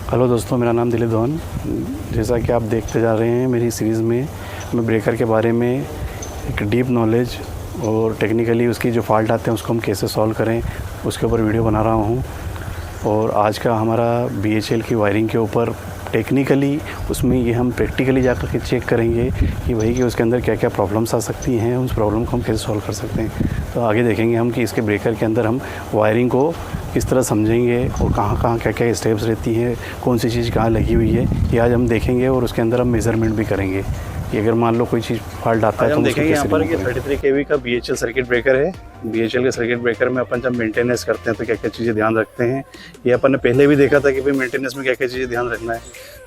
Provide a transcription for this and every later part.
Hello दोस्तों, मेरा नाम दिलीप धवन। जैसा कि आप देखते जा रहे हैं मेरी सीरीज़ में मैं ब्रेकर के बारे में एक डीप नॉलेज और टेक्निकली उसकी जो फॉल्ट आते हैं उसको हम कैसे सॉल्व करें उसके ऊपर वीडियो बना रहा हूं। और आज का हमारा BHL की वायरिंग के ऊपर टेक्निकली उसमें ये हम प्रैक्टिकली जाकर के चेक करेंगे कि भाई कि उसके अंदर क्या क्या प्रॉब्लम्स आ सकती हैं, उस प्रॉब्लम को हम कैसे सॉल्व कर सकते हैं। तो आगे देखेंगे हम कि इसके ब्रेकर के अंदर हम वायरिंग को किस तरह समझेंगे और कहाँ कहाँ क्या क्या स्टेप्स रहती हैं, कौन सी चीज़ कहाँ लगी हुई है, ये आज हम देखेंगे। और उसके अंदर हम मेज़रमेंट भी करेंगे कि अगर मान लो कोई चीज़ फॉल्ट आता है तो हम देखेंगे। यहाँ पर ये 33 kV का BHL सर्किट ब्रेकर है। BHL के सर्किट ब्रेकर में अपन जब मेंटेनेंस करते हैं तो क्या क्या चीज़ें ध्यान रखते हैं, ये अपन ने पहले भी देखा था कि भाई मेंटेनेंस में क्या क्या चीज़ें ध्यान रखना है।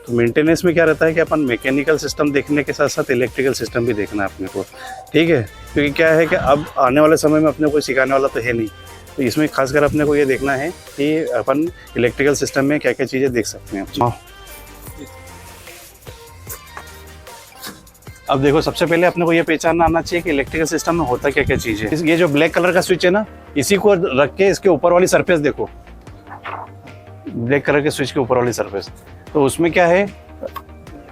तो मेंटेनेंस में क्या रहता है कि अपन मैकेनिकल सिस्टम देखने के साथ साथ इलेक्ट्रिकल सिस्टम भी देखना है अपने को, ठीक है। क्योंकि क्या है कि अब आने वाले समय में अपने कोई सिखाने वाला तो है नहीं, तो इसमें खासकर अपने को ये देखना है कि अपन इलेक्ट्रिकल सिस्टम में क्या क्या चीज़ें देख सकते हैं। अब देखो, सबसे पहले अपने को ये पहचानना आना चाहिए कि इलेक्ट्रिकल सिस्टम में होता क्या क्या चीज़ है। ये जो ब्लैक कलर का स्विच है ना, इसी को रख के इसके ऊपर वाली सरफेस देखो, ब्लैक कलर के स्विच के ऊपर वाली सरफेस, तो उसमें क्या है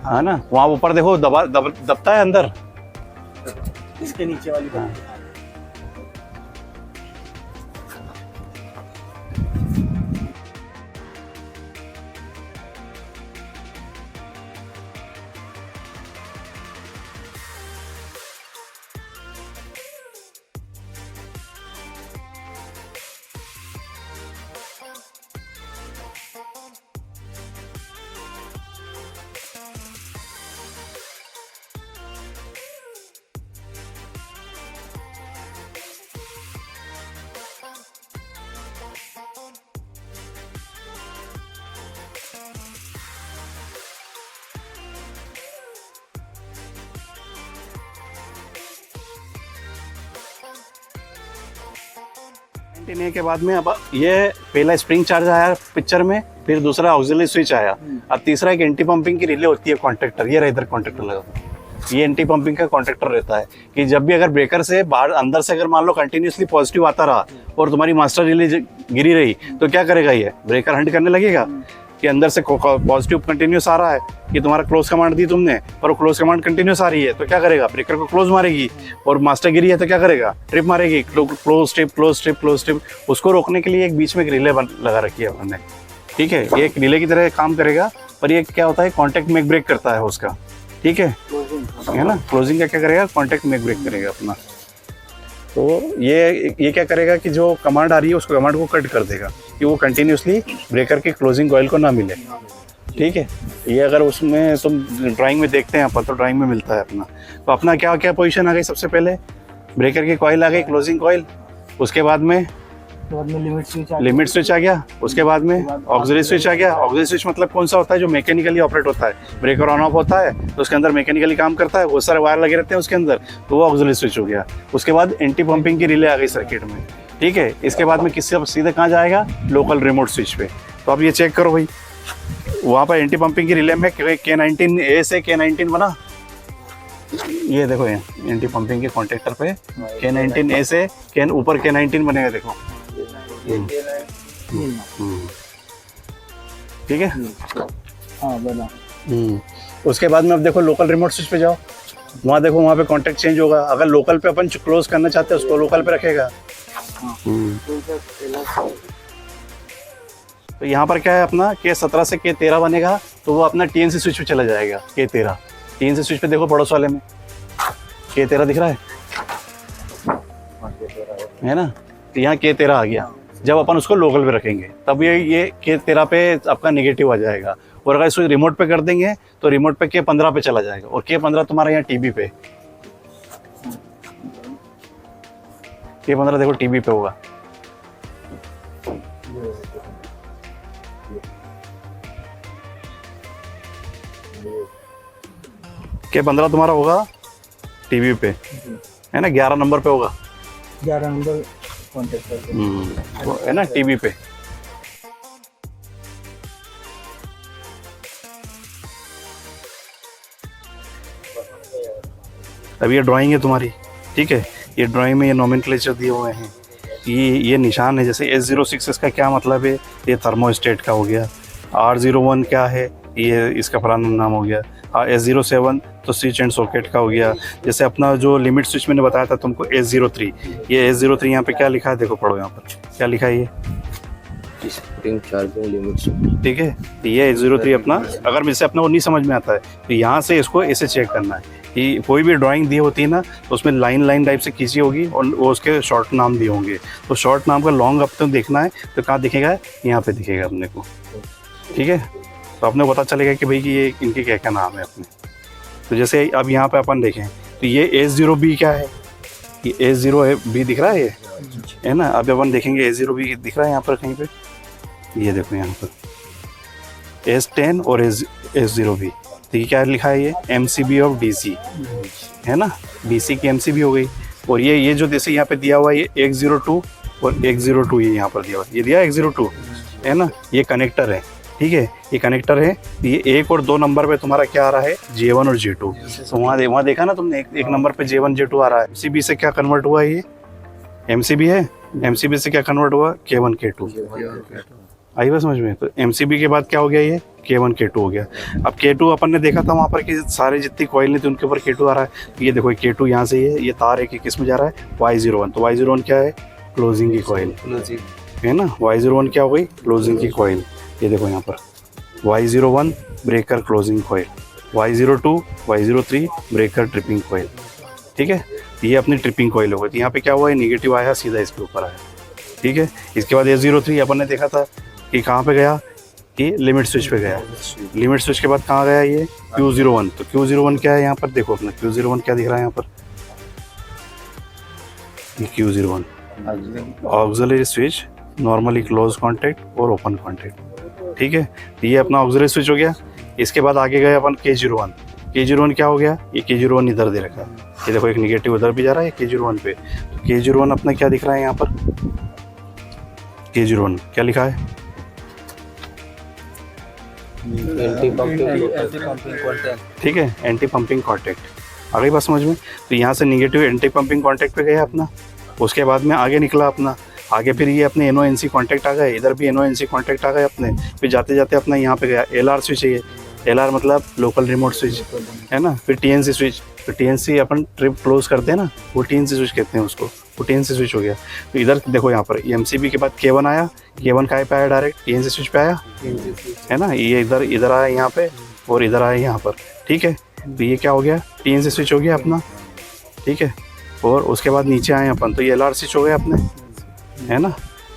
ना, वहाँ ऊपर देखो दबता है अंदर, इसके नीचे वाली बात। के बाद में अब ये पहला स्प्रिंग चार्ज आया पिक्चर में, फिर दूसरा ऑक्सिलरी स्विच आया, अब तीसरा एक एंटी पंपिंग की रिले होती है कॉन्ट्रैक्टर। ये रहा इधर कॉन्ट्रैक्टर लगा, ये एंटी पंपिंग का कॉन्ट्रैक्टर रहता है कि जब भी अगर ब्रेकर से बाहर अंदर से अगर मान लो कंटिन्यूसली पॉजिटिव आता रहा और तुम्हारी मास्टर रिले गिरी रही तो क्या करेगा, ये ब्रेकर हंट करने लगेगा कि अंदर से पॉजिटिव कंटिन्यूस आ रहा है कि तुम्हारा क्लोज कमांड दी तुमने पर वो क्लोज कमांड कंटिन्यूस आ रही है, तो क्या करेगा, ब्रेकर को क्लोज मारेगी। और मास्टर गिरी है तो क्या करेगा, ट्रिप मारेगी, close trip close trip close trip. उसको रोकने के लिए एक बीच में एक रिले लगा रखी है हमने, ठीक है। ये एक रिले की तरह काम करेगा, पर ये क्या होता है, कॉन्टैक्ट मेक ब्रेक करता है उसका, ठीक है ना। क्लोजिंग का क्या करेगा, कॉन्टैक्ट मेक ब्रेक करेगा अपना। तो ये क्या करेगा कि जो कमांड आ रही है उसको कमांड को कट कर देगा कि वो कंटिन्यूसली ब्रेकर के क्लोजिंग कॉइल को ना मिले, ठीक है। ये अगर उसमें तुम ड्राइंग में देखते हैं अपन, तो ड्राइंग में मिलता है अपना। तो अपना क्या क्या पोजीशन आ गई, सबसे पहले ब्रेकर की कॉइल आ गई, क्लोजिंग कॉइल, उसके बाद में लिमिट स्विच आ गया, उसके बाद में ऑक्सिलरी स्विच आ गया। ऑक्सिलरी स्विच मतलब कौन सा होता है, जो मैकेनिकली ऑपरेट होता है, ब्रेकर ऑन ऑफ होता है तो उसके अंदर मैकेनिकली काम करता है, बहुत सारे वायर लगे रहते हैं उसके अंदर, तो वो ऑक्सिलरी स्विच हो गया। उसके बाद एंटी पंपिंग की रिले आ गई सर्किट में, ठीक है। इसके बाद में किससे सीधे कहाँ जाएगा, लोकल रिमोट स्विच पे। तो अब ये चेक करो भाई, वहाँ पर एंटी पंपिंग की रिले में K19A से K19 बना, ये देखो ये एंटी पंपिंग के कॉन्ट्रैक्टर पे K19A से ऊपर K19 बनेगा, देखो, ठीक है। हाँ बना। उसके बाद में अब देखो लोकल रिमोट स्विच पे जाओ, वहाँ देखो, वहाँ पे कॉन्टैक्ट चेंज होगा। अगर लोकल पे अपन क्लोज करना चाहते हैं उसको लोकल पे रखेगा। तो यहाँ पर क्या है, अपना K17 से K13 बनेगा, तो वो अपना TNC स्विच पे चला जाएगा। K13 TNC स्विच पे देखो, पड़ोस वाले में K13 दिख रहा है ना, तो यहाँ K13 आ गया। जब अपन उसको लोकल पे रखेंगे तब ये K13 पे आपका नेगेटिव आ जाएगा। और अगर इसको रिमोट पे कर देंगे तो रिमोट पे K15 पे चला जाएगा, और K15 तुम्हारा यहाँ TB पे, K15 देखो TB पे होगा। K15 तुम्हारा होगा TB पे, है ना, 11 नंबर पे होगा, 11 नंबर कॉन्टैक्ट है ना, TB पे। अब ये ड्राइंग है तुम्हारी, ठीक है। ये ड्राइंग में ये नोमेनक्लेचर दिए हुए हैं, ये निशान है। जैसे S06 इसका क्या मतलब है, ये थर्मोस्टेट का हो गया, R01 क्या है, ये इसका फलाना नाम हो गया। S07 तो स्विच एंड सॉकेट का हो गया। जैसे अपना जो लिमिट स्विच मैंने बताया था तुमको S03, ये S03 यहाँ पे क्या लिखा है देखो, पढ़ो यहाँ पर क्या लिखा है ये, स्प्रिंग चार्जिंग लिमिट। ठीक है। तो ये S03 अपना, अगर मुझसे अपना वो नहीं समझ में आता है तो यहाँ से इसको ऐसे चेक करना है कि कोई भी ड्राइंग दी होती है ना तो उसमें लाइन टाइप से खींची होगी और वो उसके शॉर्ट नाम दिए होंगे, तो शॉर्ट नाम का लॉन्ग अब तो देखना है तो कहाँ दिखेगा, यहाँ पे दिखेगा अपने को, ठीक है। तो अपने को पता चलेगा कि भाई कि ये इनके क्या क्या नाम है अपने। तो जैसे अब यहाँ पे अपन देखें तो ये S0B क्या है, ये S0B दिख रहा है, ये है ना। अब अपन देखेंगे S0B दिख रहा है यहाँ पर कहीं पे, ये देखो यहाँ पर S10 और S0B, तो ये क्या लिखा है, ये MCB ऑफ DC है ना, DC की MCB हो गई। और ये जो जैसे यहाँ पे दिया हुआ है ये 102 और 102 ये यहाँ पर दिया हुआ है, ये दिया 102 है ना, ये कनेक्टर है, ठीक है, ये कनेक्टर है। ये 1 और 2 नंबर पे तुम्हारा क्या आ रहा है, J1 और J2। तो वहाँ देखा ना तुमने, एक नंबर पे J1 J2 आ रहा है। MCB से क्या कन्वर्ट हुआ, ये MCB है, MCB से क्या कन्वर्ट हुआ, K1 K2। आई बात समझ में। तो MCB के बाद क्या हो गया, ये K1 K2 हो गया। अब K2 अपन ने देखा था वहाँ पर कि सारे जितनी कॉइल नहीं थी उनके ऊपर K2 आ रहा है। तो ये देखो K2 यहाँ से ये तार है कि किस में जा रहा है, Y01। तो Y01 क्या है, क्लोजिंग की कॉइल है ना। Y01 क्या हो गई, क्लोजिंग की कॉइल। ये देखो यहाँ पर Y01 breaker closing coil, Y02 Y03 breaker tripping coil, ठीक है। ये अपनी ट्रिपिंग कॉइल हो गई। तो यहाँ पे क्या हुआ है, निगेटिव आया सीधा इसके ऊपर आया, ठीक है। इसके बाद S03 अपन ने देखा था कि कहाँ पे गया, कि लिमिट स्विच पे गया। लिमिट स्विच के बाद कहाँ गया, ये Q01। तो Q01 क्या है यहाँ पर देखो अपना, Q01 क्या दिख रहा है यहाँ पर, ये Q01 auxiliary switch, normally close contact और ओपन कॉन्टैक्ट, ठीक है। तो ये अपना ऑक्सिलरी स्विच हो गया। इसके बाद आगे गए अपन K01। K01 क्या हो गया, ये K01 इधर दे रखा है, ये देखो एक निगेटिव उधर भी जा रहा है K01 पे। तो K01 अपना क्या दिख रहा है यहाँ पर, K01 क्या लिखा है, ठीक है, एंटी पंपिंग कॉन्टैक्ट। आ गई बात समझ में। तो यहाँ से निगेटिव एंटी पंपिंग कॉन्टैक्ट पे गया अपना। उसके बाद में आगे निकला अपना, आगे फिर ये अपने NONC कॉन्टैक्ट आ गए, इधर भी NONC कॉन्टैक्ट आ गए अपने। फिर जाते जाते अपना यहाँ पे गया LR स्विच है, LR मतलब लोकल रिमोट स्विच है ना। फिर TNC स्विच, तो TNC अपन ट्रिप क्लोज करते हैं ना, वो TNC स्विच कहते हैं उसको, वो TNC स्विच हो गया। तो इधर देखो यहाँ पर MCB के बाद K1 आया, K1 कहाँ पे आया, डायरेक्ट TNC स्विच पे आया है ना। ये इधर आया यहाँ पे और इधर आया यहाँ पर, ठीक है। तो ये क्या हो गया, TNC स्विच हो गया अपना, ठीक है। और उसके बाद नीचे आए अपन, तो ये LR स्विच हो गया अपने, है ना।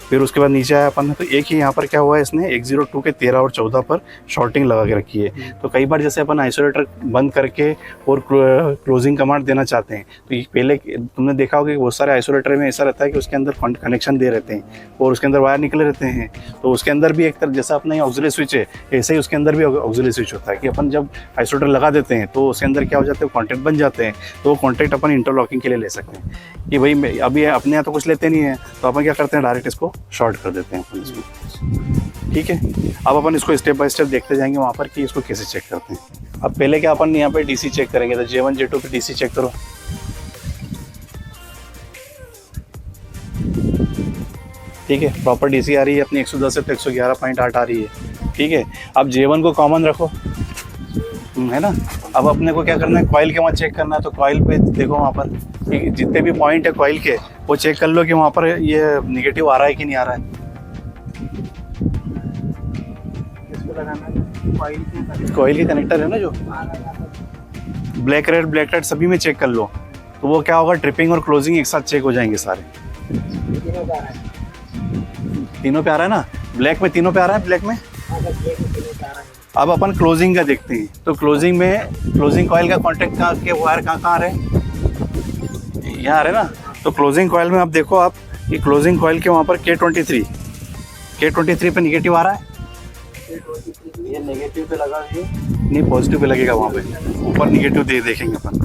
फिर उसके बाद नीचे आया अपन ने, तो एक ही यहाँ पर क्या हुआ है, इसने 102 के 13 और 14 पर शॉर्टिंग लगा के रखी है। तो कई बार जैसे अपन आइसोलेटर बंद करके और क्लोजिंग कमांड देना चाहते हैं, तो ये पहले तुमने देखा होगा कि बहुत सारे आइसोलेटर में ऐसा रहता है कि उसके अंदर कनेक्शन दे रहते हैं और उसके अंदर वायर निकले रहते हैं। तो उसके अंदर भी एक तरह जैसा अपना ऑक्सिलरी स्विच है, ऐसे ही उसके अंदर भी ऑक्सिलरी स्विच होता है कि अपन जब आइसोलेटर लगा देते हैं तो उसके अंदर क्या हो जाते हैं, कॉन्टैक्ट बन जाते हैं। तो वो कॉन्टैक्ट अपन इंटरलॉकिंग के लिए ले सकते हैं कि भाई अभी अपने यहाँ तो कुछ लेते नहीं है, तो अपन क्या करते हैं, डायरेक्ट इसको शॉर्ट कर देते हैं अपन इसमें, ठीक है। अब अपन इसको स्टेप बाय स्टेप देखते जाएंगे वहाँ पर कि इसको कैसे चेक करते हैं। अब पहले क्या अपन यहाँ पे DC चेक करेंगे, तो J1 J2 पे DC चेक करो। ठीक है, प्रॉपर DC आ रही है अपनी 110 से 111.8 आ रही है, ठीक है। अब J1 को कॉमन रखो, है ना। अब अपने को क्या करना है, कॉइल के वहाँ चेक करना है। तो कॉइल पे देखो वहाँ पर कि जितने भी पॉइंट है कॉइल के, वो चेक कर लो कि वहाँ पर ये निगेटिव आ रहा है कि नहीं आ रहा है। कॉइल के कनेक्टर है ना जो ब्लैक रेड सभी में चेक कर लो, तो वो क्या होगा, ट्रिपिंग और क्लोजिंग एक साथ चेक हो जाएंगे सारे। तीनों पे आ रहा है ना, ब्लैक में तीनों पे आ रहा है, ब्लैक में। अब अपन क्लोजिंग का देखते हैं। तो क्लोजिंग में क्लोजिंग कॉइल का कॉन्टैक्ट के वायर कहाँ आ रहे हैं, यहाँ आ रहे हैं ना। तो क्लोजिंग कॉइल में अब देखो आप कि क्लोजिंग कॉइल के वहाँ पर K23 पे निगेटिव आ रहा है, ये नेगेटिव पे लगा है, नहीं पॉजिटिव पे लगेगा वहाँ पे, ऊपर निगेटिव देखेंगे अपन,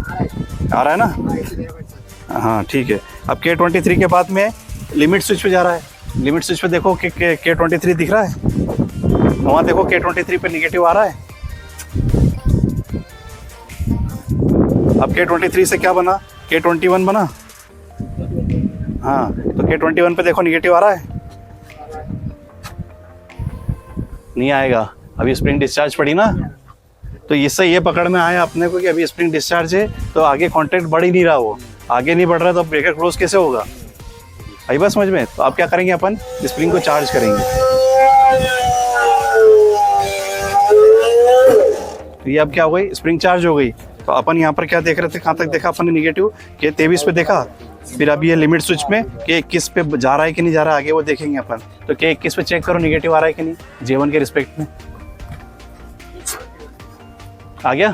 आ रहा है ना। हाँ ठीक है। अब K23 के बाद में लिमिट स्विच पे जा रहा है। लिमिट स्विच पे देखो कि K23 दिख रहा है, वहाँ देखो K23 पे निगेटिव आ रहा है। अब K23 से क्या बना, K21 बना। हाँ, तो K21 पे देखो निगेटिव आ रहा है, नहीं आएगा, अभी स्प्रिंग डिस्चार्ज पड़ी ना, तो इससे ये पकड़ में आया अपने को कि अभी स्प्रिंग डिस्चार्ज है, तो आगे कांटेक्ट बढ़ ही नहीं रहा, वो आगे नहीं बढ़ रहा, तो ब्रेकर क्लोज कैसे होगा? आई बात समझ में? तो आप क्या करेंगे, अपन स्प्रिंग को चार्ज करेंगे। तो ये अब क्या हो गई, स्प्रिंग चार्ज हो गई। तो अपन यहाँ पर क्या देख रहे थे, कहाँ तक देखा अपन ने, निगेटिव के 23 पे देखा, फिर अभी ये लिमिट स्विच में के 21 पे जा रहा है कि नहीं जा रहा है, आगे वो देखेंगे अपन। तो के 21 पे चेक करो निगेटिव आ रहा है कि नहीं, J1 के रिस्पेक्ट में आ गया,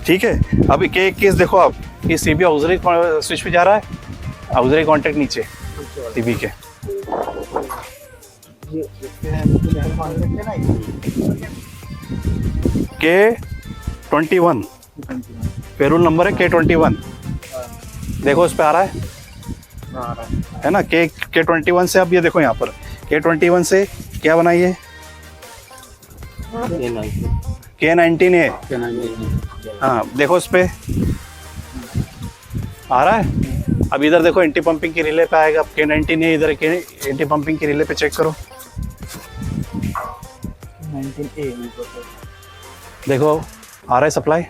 ठीक है। अभी के 21 देखो, आप ये सीबी ऑक्सिलरी स्विच पे जा रहा है, ऑक्सिलरी कांटेक्ट नीचे सीबी के, के 21 पेरोल नंबर है के 21, देखो उस पे आ रहा है ना, के 21 से। अब ये देखो यहाँ पर के 21 से क्या बनाइए, के 19 है, हाँ देखो उस पे आ रहा है। अब इधर देखो एंटी पंपिंग की रिले पे आएगा, अब के 19 है, इधर के एंटी पंपिंग की रिले पे चेक करो, 19A देखो आ रहा है सप्लाई,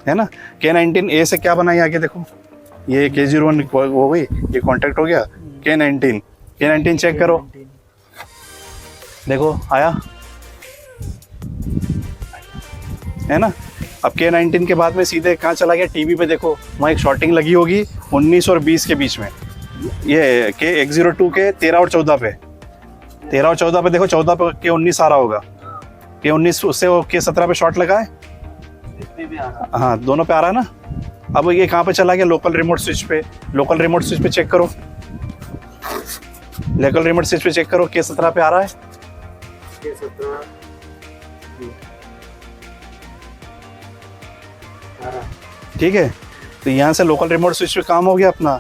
है ना। के 19A से क्या बनाई आगे देखो, ये के 01 हो गई, ये कांटेक्ट हो गया, के 19 चेक करो, देखो आया, है ना। अब के 19 के बाद में सीधे कहाँ चला गया, टीवी पे देखो, वहाँ एक शॉर्टिंग लगी होगी 19 और 20 के बीच में, ये के 102 के 13 और 14 पे, 13 और 14 पे देखो, 14 पे के 19 आ रहा होगा, के 19 उससे वो के 17 पे शॉर्ट लगा है, हाँ दोनों पे आ रहा है ना। अब ये कहाँ पे चला गया, लोकल रिमोट स्विच पे, लोकल रिमोट स्विच पे चेक करो, लोकल रिमोट स्विच पे चेक करो, के 17 पे आ रहा है, ठीक है। तो यहाँ से लोकल रिमोट स्विच पे काम हो गया अपना,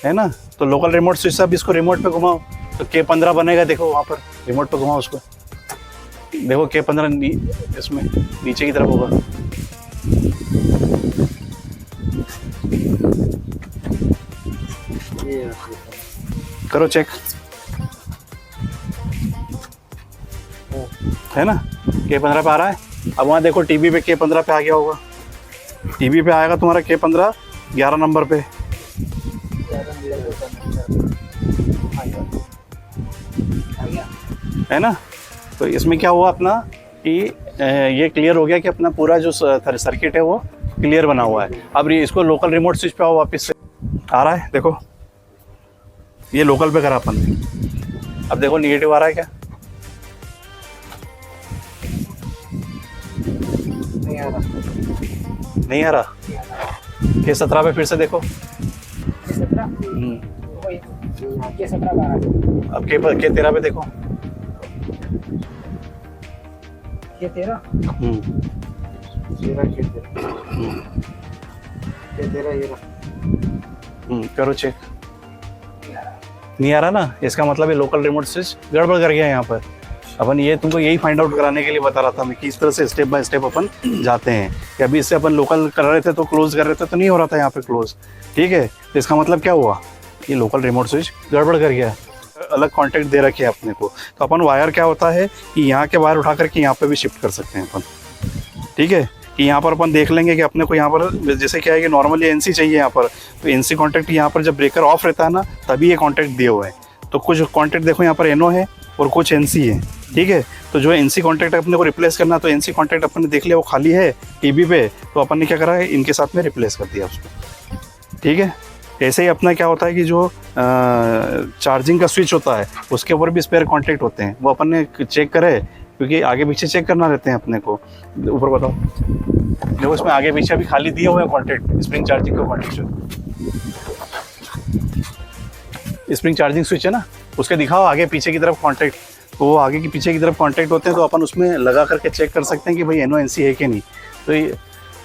है ना। तो लोकल रिमोट स्विच से अब इसको रिमोट पे घुमाओ, तो के 15 बनेगा, देखो वहाँ पर रिमोट पे घुमाओ उसको, देखो के 15 इसमें नीचे की तरफ होगा, करो चेक, है ना, के 15 पे आ रहा है। अब वहाँ देखो टीवी पे के 15 पे आ गया होगा, टीवी पे आएगा तुम्हारा के 15 11 नंबर पे, है ना। तो इसमें क्या हुआ अपना कि ये क्लियर हो गया कि अपना पूरा जो सर्किट है वो क्लियर बना हुआ है। अब इसको लोकल रिमोट स्विच पे आओ, वापस से आ रहा है, देखो ये लोकल पे करा अपन ने, अब देखो निगेटिव आ रहा है क्या, नहीं आ रहा, के 17 पे फिर से देखो, अब के 13 पे देखो, ये 13 करो चेक, नहीं आ रहा ना, इसका मतलब है लोकल रिमोट स्विच गड़बड़ कर गया यहाँ पर। अपन ये तुमको यही फाइंड आउट कराने के लिए बता रहा था मैं कि इस तरह से स्टेप बाय स्टेप अपन जाते हैं, कि अभी इससे अपन लोकल कर रहे थे तो क्लोज कर रहे थे तो नहीं हो रहा था यहाँ पे क्लोज, ठीक है। तो इसका मतलब क्या हुआ, ये लोकल रिमोट स्विच गड़बड़ कर गया, अलग कॉन्टेक्ट दे रखे हैं अपने को। तो अपन वायर क्या होता है कि यहाँ के वायर उठा करके यहाँ पे भी शिफ्ट कर सकते हैं अपन, ठीक है। कि यहाँ पर अपन देख लेंगे कि अपने को यहाँ पर जैसे क्या है कि नॉर्मली एनसी चाहिए यहाँ पर, तो एनसी कॉन्टैक्ट यहाँ पर जब ब्रेकर ऑफ रहता है ना तभी ये कॉन्टैक्ट दिए हुए हैं। तो कुछ कॉन्टैक्ट देखो यहाँ पर एनओ है और कुछ एनसी है, ठीक है। तो जो एनसी कॉन्टैक्ट अपने को रिप्लेस करना, तो एनसी कॉन्टैक्ट अपन ने देख लिया वो खाली है टीबी पे, तो अपन ने क्या करा है इनके साथ में रिप्लेस कर दिया उसको, ठीक है। ऐसे ही अपना क्या होता है कि जो चार्जिंग का स्विच होता है उसके ऊपर भी स्पेयर कॉन्टैक्ट होते हैं, वो अपन ने चेक करे क्योंकि आगे पीछे चेक करना रहते हैं अपने को। ऊपर बताओ, देखो इसमें आगे पीछे अभी खाली दिए हुए हैं कॉन्टैक्ट, स्प्रिंग चार्जिंग का कॉन्टैक्ट, स्प्रिंग चार्जिंग स्विच है ना, उसके दिखाओ आगे पीछे की तरफ कॉन्टैक्ट, तो वो आगे की पीछे की तरफ कॉन्टैक्ट होते हैं, तो अपन उसमें लगा करके चेक कर सकते हैं कि भाई एनओ एनसी है कि नहीं, तो ये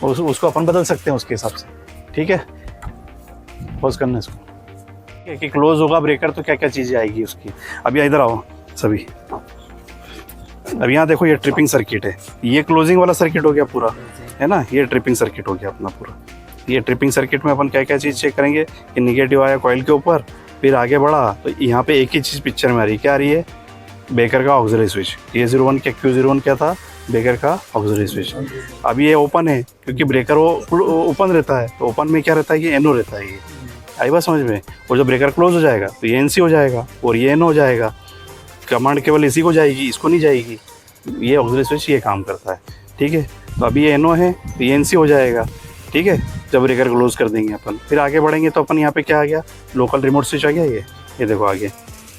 उसको अपन बदल सकते हैं उसके हिसाब से, ठीक है। क्लोज करना इसको कि क्लोज होगा ब्रेकर तो क्या क्या चीज़ें आएगी उसकी। अब यहाँ इधर आओ सभी, अब यहाँ देखो ये ट्रिपिंग सर्किट है, ये क्लोजिंग वाला सर्किट हो गया पूरा, है ना, ये ट्रिपिंग सर्किट हो गया अपना पूरा। ये ट्रिपिंग सर्किट में अपन क्या क्या चीज़ चेक करेंगे कि निगेटिव आया कॉइल के ऊपर, फिर आगे बढ़ा तो यहाँ पे एक ही चीज़ पिक्चर में आ रही है, क्या आ रही है, बेकर का ऑक्सिलरी स्विच। A01 क्या Q01 क्या था, बेकर का ऑक्सिलरी स्विच। अब ये ओपन है क्योंकि ब्रेकर वो ओपन रहता है, तो ओपन में क्या रहता है, ये NO रहता है। ये आई बात समझ में। और जब ब्रेकर क्लोज हो जाएगा तो ये NC हो जाएगा और ये NO हो जाएगा। कमांड केवल इसी को जाएगी, इसको नहीं जाएगी। ये ऑक्सिलरी स्विच ये काम करता है, ठीक है। तो अभी ये NO है तो ये NC हो जाएगा, ठीक है, जब ब्रेकर क्लोज कर देंगे अपन। फिर आगे बढ़ेंगे तो अपन यहाँ पे क्या आ गया, लोकल रिमोट स्विच आ गया। ये देखो आगे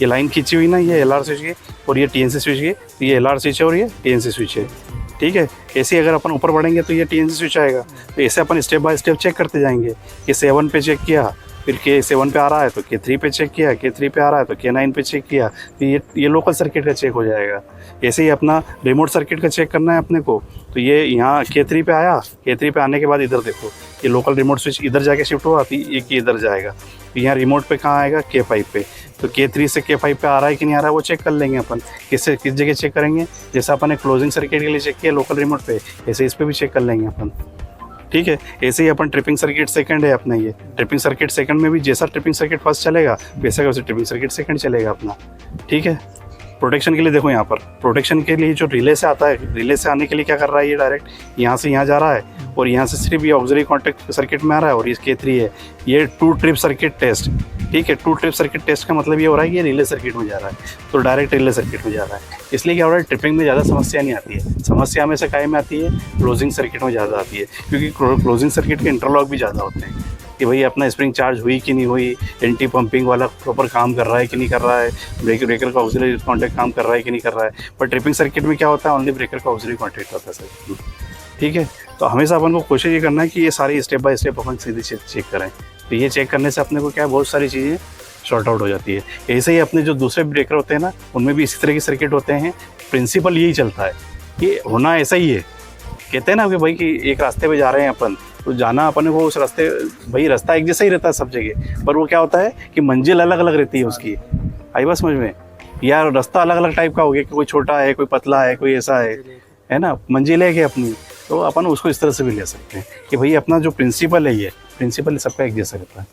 ये लाइन खींची हुई ना, ये LR स्विच की और ये TNC स्विच की। तो ये LR स्विच है और ये TNC स्विच है, ठीक है। ऐसे अगर अपन ऊपर बढ़ेंगे तो ये TNC स्विच आएगा। तो ऐसे अपन स्टेप बाय स्टेप चेक करते जाएंगे कि 7 पे चेक किया, फिर K7 पे आ रहा है तो K3 पे चेक किया, K3 पे आ रहा है तो K9 पे चेक किया। तो ये लोकल सर्किट का चेक हो जाएगा। ऐसे ही अपना रिमोट सर्किट का चेक करना है अपने को। तो ये यहाँ K3 पे आया, K3 पे आने के बाद इधर देखो ये लोकल रिमोट स्विच इधर जाके शिफ्ट हुआ, तो ये इधर जाएगा। तो यहाँ रिमोट पे कहाँ आएगा, K5 पे। तो K3 से K5 पे आ रहा है कि नहीं आ रहा है वो चेक कर लेंगे अपन। किस जगह चेक करेंगे, जैसा अपन ने क्लोजिंग सर्किट के लिए चेक किया लोकल रिमोट पे, ऐसे इस पर भी चेक कर लेंगे अपन, ठीक है। ऐसे ही अपन ट्रिपिंग सर्किट सेकंड है अपना। ये ट्रिपिंग सर्किट सेकंड में भी जैसा ट्रिपिंग सर्किट फर्स्ट चलेगा वैसा वैसे ट्रिपिंग सर्किट सेकंड चलेगा अपना, ठीक है। प्रोटेक्शन के लिए देखो यहाँ पर, प्रोटेक्शन के लिए जो रिले से आता है, रिले से आने के लिए क्या कर रहा है, ये डायरेक्ट यहाँ से यहाँ जा रहा है और यहाँ से सिर्फ ये ऑक्सिलरी कॉन्टैक्ट सर्किट में आ रहा है। और ये K3 है, ये 2 ट्रिप सर्किट टेस्ट, ठीक है। 2 ट्रिप सर्किट टेस्ट का मतलब ये हो रहा है कि ये रिले सर्किट में जा रहा है, तो डायरेक्ट रिले सर्किट में जा रहा है। इसलिए क्या हो रहा है, ट्रिपिंग में ज़्यादा समस्या नहीं आती है। समस्या हमेशा काय में आती है, क्लोजिंग सर्किट में ज़्यादा आती है, क्योंकि क्लोजिंग सर्किट के इंटरलॉक भी ज़्यादा होते हैं कि भाई अपना स्प्रिंग चार्ज हुई कि नहीं हुई, एंटी पंपिंग वाला प्रॉपर काम कर रहा है कि नहीं कर रहा है, ब्रेकर का ऑक्सिलरी कॉन्टैक्ट काम कर रहा है कि नहीं कर रहा है। पर ट्रिपिंग सर्किट में क्या होता है, ओनली ब्रेकर का ऑक्सिलरी कॉन्टैक्ट होता है सर, ठीक है। तो हमेशा अपन को कोशिश ये करना है कि ये सारी स्टेप बाय स्टेप अपन सीधे चेक करें। तो ये चेक करने से अपने को क्या है, बहुत सारी चीज़ें शॉर्ट आउट हो जाती है। ऐसे ही अपने जो दूसरे ब्रेकर होते हैं ना, उनमें भी इसी तरह के सर्किट होते हैं। प्रिंसिपल यही चलता है कि होना ऐसा ही है। कहते हैं ना कि भाई कि एक रास्ते पे जा रहे हैं अपन, तो जाना अपन को उस रास्ते, भाई रास्ता एक जैसा ही रहता है सब जगह, पर वो क्या होता है कि मंजिल अलग अलग रहती है उसकी। आई बात समझ में, यार रास्ता अलग अलग टाइप का हो गया कि कोई छोटा है, कोई पतला है, कोई ऐसा है ना, मंजिल है कि अपनी। तो अपन उसको इस तरह से भी ले सकते हैं कि भाई अपना जो प्रिंसिपल है, ये प्रिंसिपल सबका एक जैसा रहता है।